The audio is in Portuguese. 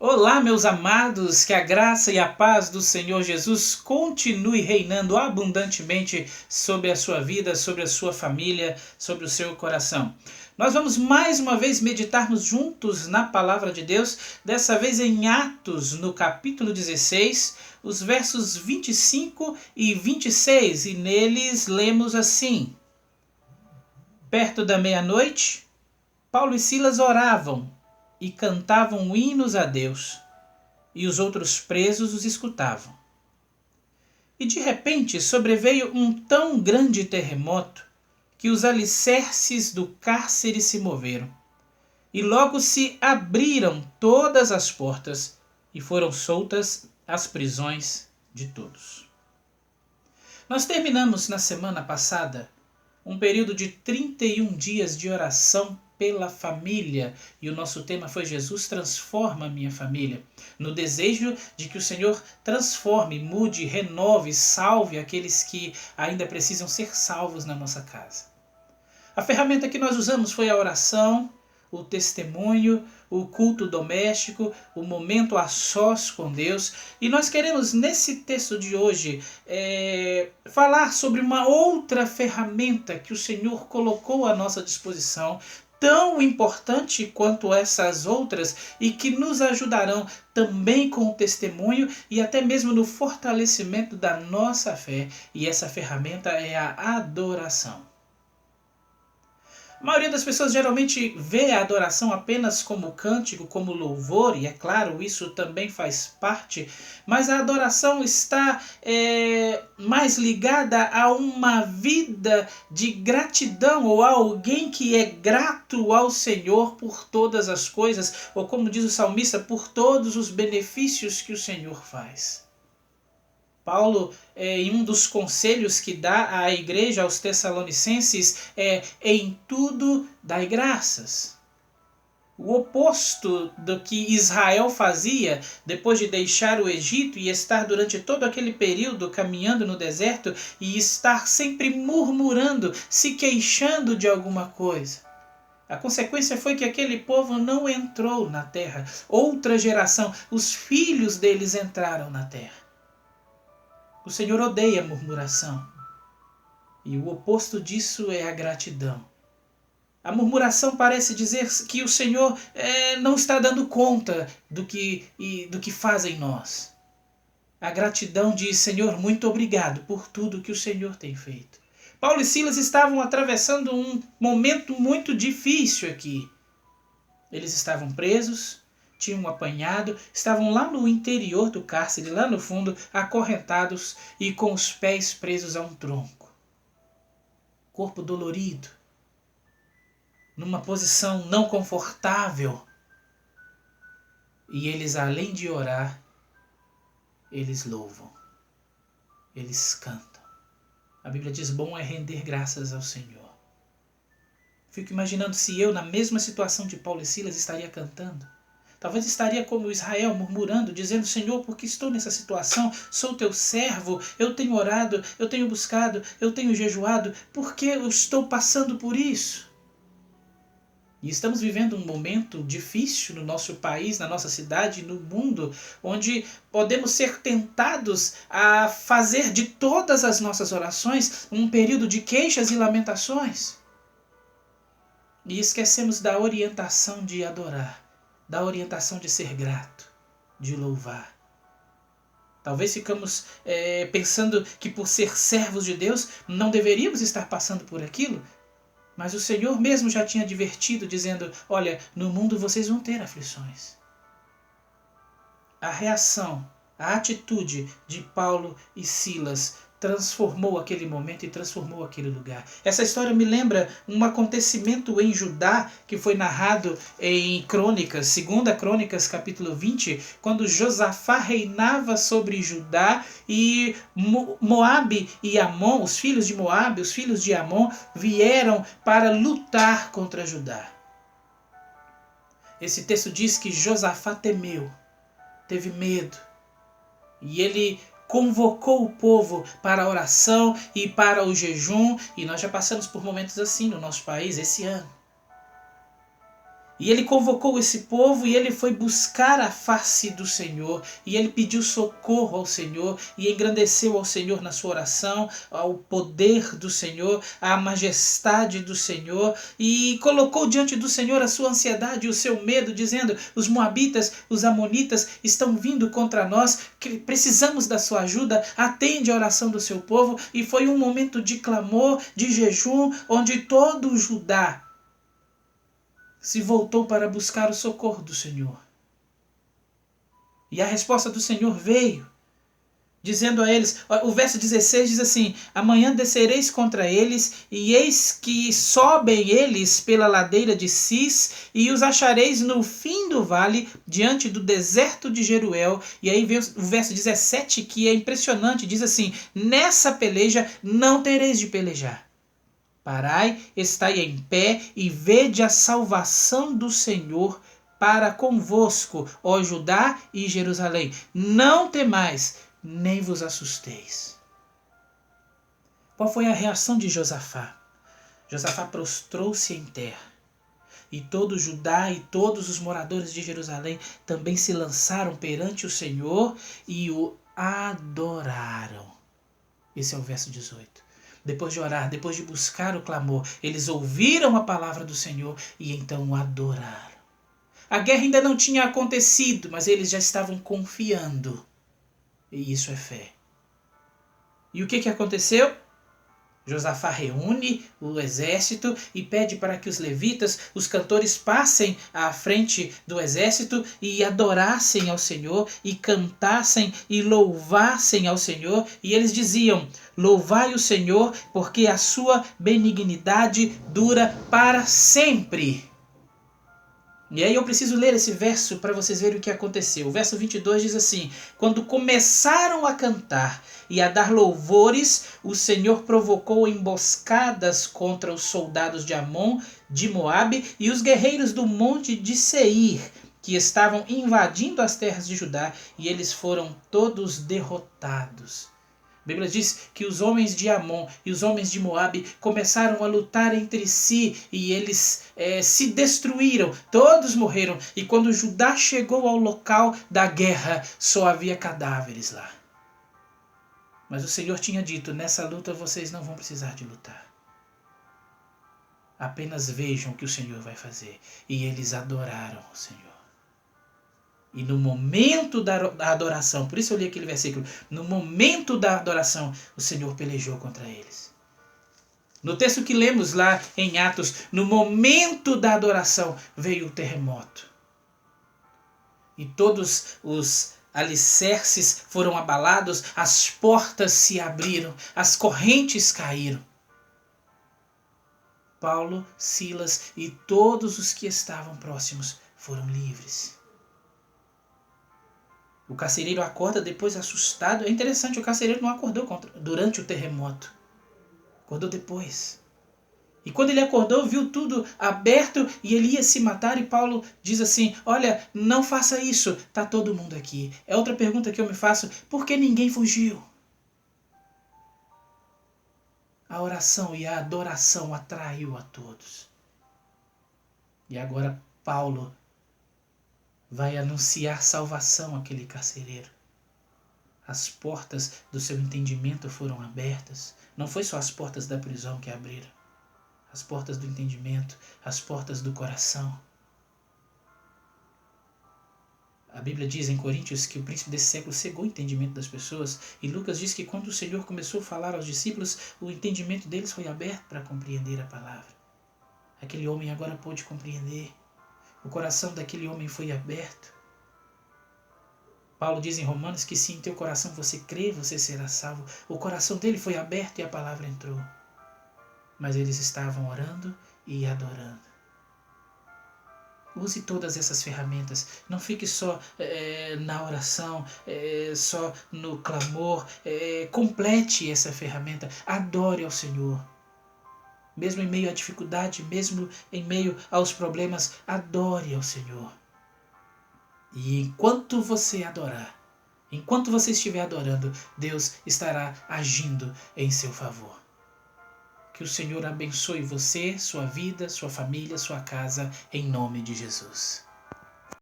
Olá, meus amados, que a graça e a paz do Senhor Jesus continue reinando abundantemente sobre a sua vida, sobre a sua família, sobre o seu coração. Nós vamos mais uma vez meditarmos juntos na palavra de Deus, dessa vez em Atos, no capítulo 16, os versos 25 e 26, e neles lemos assim: Perto da meia-noite, Paulo e Silas oravam e cantavam hinos a Deus, e os outros presos os escutavam. E de repente sobreveio um tão grande terremoto que os alicerces do cárcere se moveram, e logo se abriram todas as portas e foram soltas as prisões de todos. Nós terminamos na semana passada um período de 31 dias de oração pela família, e o nosso tema foi Jesus transforma a minha família, no desejo de que o Senhor transforme, mude, renove, salve aqueles que ainda precisam ser salvos na nossa casa. A ferramenta que nós usamos foi a oração, o testemunho, o culto doméstico, o momento a sós com Deus. E nós queremos, nesse texto de hoje, falar sobre uma outra ferramenta que o Senhor colocou à nossa disposição, tão importante quanto essas outras, e que nos ajudarão também com o testemunho e até mesmo no fortalecimento da nossa fé. E essa ferramenta é a adoração. A maioria das pessoas geralmente vê a adoração apenas como cântico, como louvor, e é claro, isso também faz parte, mas a adoração está mais ligada a uma vida de gratidão, ou a alguém que é grato ao Senhor por todas as coisas, ou como diz o salmista, por todos os benefícios que o Senhor faz. Paulo, em um dos conselhos que dá à igreja, aos Tessalonicenses, em tudo dai graças. O oposto do que Israel fazia depois de deixar o Egito e estar durante todo aquele período caminhando no deserto e estar sempre murmurando, se queixando de alguma coisa. A consequência foi que aquele povo não entrou na terra. Outra geração, os filhos deles entraram na terra. O Senhor odeia a murmuração, e o oposto disso é a gratidão. A murmuração parece dizer que o Senhor não está dando conta do que faz em nós. A gratidão diz: Senhor, muito obrigado por tudo que o Senhor tem feito. Paulo e Silas estavam atravessando um momento muito difícil aqui. Eles estavam presos, tinham apanhado, estavam lá no interior do cárcere, lá no fundo, acorrentados e com os pés presos a um tronco. Corpo dolorido, numa posição não confortável. E eles, além de orar, eles louvam, eles cantam. A Bíblia diz: bom é render graças ao Senhor. Fico imaginando se eu, na mesma situação de Paulo e Silas, estaria cantando. Talvez estaria como Israel, murmurando, dizendo: Senhor, por que estou nessa situação? Sou teu servo, eu tenho orado, eu tenho buscado, eu tenho jejuado. Por que eu estou passando por isso? E estamos vivendo um momento difícil no nosso país, na nossa cidade, no mundo, onde podemos ser tentados a fazer de todas as nossas orações um período de queixas e lamentações. E esquecemos da orientação de adorar, da orientação de ser grato, de louvar. Talvez ficamos pensando que por ser servos de Deus não deveríamos estar passando por aquilo, mas o Senhor mesmo já tinha advertido, dizendo: olha, no mundo vocês vão ter aflições. A reação, a atitude de Paulo e Silas transformou aquele momento e transformou aquele lugar. Essa história me lembra um acontecimento em Judá que foi narrado em Crônicas, 2 Crônicas capítulo 20, quando Josafá reinava sobre Judá e Moabe e Amon, os filhos de Moabe, os filhos de Amon, vieram para lutar contra Judá. Esse texto diz que Josafá temeu, teve medo, e ele convocou o povo para a oração e para o jejum, e nós já passamos por momentos assim no nosso país esse ano. E ele convocou esse povo e ele foi buscar a face do Senhor. E ele pediu socorro ao Senhor e engrandeceu ao Senhor na sua oração, ao poder do Senhor, à majestade do Senhor. E colocou diante do Senhor a sua ansiedade e o seu medo, dizendo: os moabitas, os amonitas estão vindo contra nós, que precisamos da sua ajuda, atende a oração do seu povo. E foi um momento de clamor, de jejum, onde todo Judá se voltou para buscar o socorro do Senhor. E a resposta do Senhor veio, dizendo a eles, o verso 16 diz assim: amanhã descereis contra eles, e eis que sobem eles pela ladeira de Cis, e os achareis no fim do vale, diante do deserto de Jeruel. E aí vem o verso 17, que é impressionante, diz assim: nessa peleja não tereis de pelejar. Parai, estai em pé e vede a salvação do Senhor para convosco, ó Judá e Jerusalém. Não temais, nem vos assusteis. Qual foi a reação de Josafá? Josafá prostrou-se em terra. E todo Judá e todos os moradores de Jerusalém também se lançaram perante o Senhor e o adoraram. Esse é o verso 18. Depois de orar, depois de buscar o clamor, eles ouviram a palavra do Senhor e então o adoraram. A guerra ainda não tinha acontecido, mas eles já estavam confiando. E isso é fé. E o que aconteceu? Josafá reúne o exército e pede para que os levitas, os cantores, passem à frente do exército e adorassem ao Senhor, e cantassem e louvassem ao Senhor. E eles diziam: louvai o Senhor, porque a sua benignidade dura para sempre. E aí eu preciso ler esse verso para vocês verem o que aconteceu. O verso 22 diz assim: quando começaram a cantar e a dar louvores, o Senhor provocou emboscadas contra os soldados de Amon, de Moabe e os guerreiros do monte de Seir, que estavam invadindo as terras de Judá, e eles foram todos derrotados. A Bíblia diz que os homens de Amon e os homens de Moabe começaram a lutar entre si e eles se destruíram, todos morreram. E quando Judá chegou ao local da guerra, só havia cadáveres lá. Mas o Senhor tinha dito: nessa luta vocês não vão precisar de lutar. Apenas vejam o que o Senhor vai fazer. E eles adoraram o Senhor. E no momento da adoração, por isso eu li aquele versículo, no momento da adoração, o Senhor pelejou contra eles. No texto que lemos lá em Atos, no momento da adoração, veio o terremoto. E todos os alicerces foram abalados, as portas se abriram, as correntes caíram. Paulo, Silas e todos os que estavam próximos foram livres. O carcereiro acorda depois assustado. É interessante, o carcereiro não acordou durante o terremoto. Acordou depois. E quando ele acordou, viu tudo aberto e ele ia se matar. E Paulo diz assim: olha, não faça isso, está todo mundo aqui. É outra pergunta que eu me faço: por que ninguém fugiu? A oração e a adoração atraiu a todos. E agora Paulo vai anunciar salvação àquele carcereiro. As portas do seu entendimento foram abertas. Não foi só as portas da prisão que abriram. As portas do entendimento, as portas do coração. A Bíblia diz em Coríntios que o príncipe desse século cegou o entendimento das pessoas. E Lucas diz que quando o Senhor começou a falar aos discípulos, o entendimento deles foi aberto para compreender a palavra. Aquele homem agora pôde compreender. O coração daquele homem foi aberto. Paulo diz em Romanos que se em teu coração você crê, você será salvo. O coração dele foi aberto e a palavra entrou. Mas eles estavam orando e adorando. Use todas essas ferramentas. Não fique só na oração, só no clamor. Complete essa ferramenta. Adore ao Senhor. Mesmo em meio à dificuldade, mesmo em meio aos problemas, adore ao Senhor. E enquanto você adorar, enquanto você estiver adorando, Deus estará agindo em seu favor. Que o Senhor abençoe você, sua vida, sua família, sua casa, em nome de Jesus.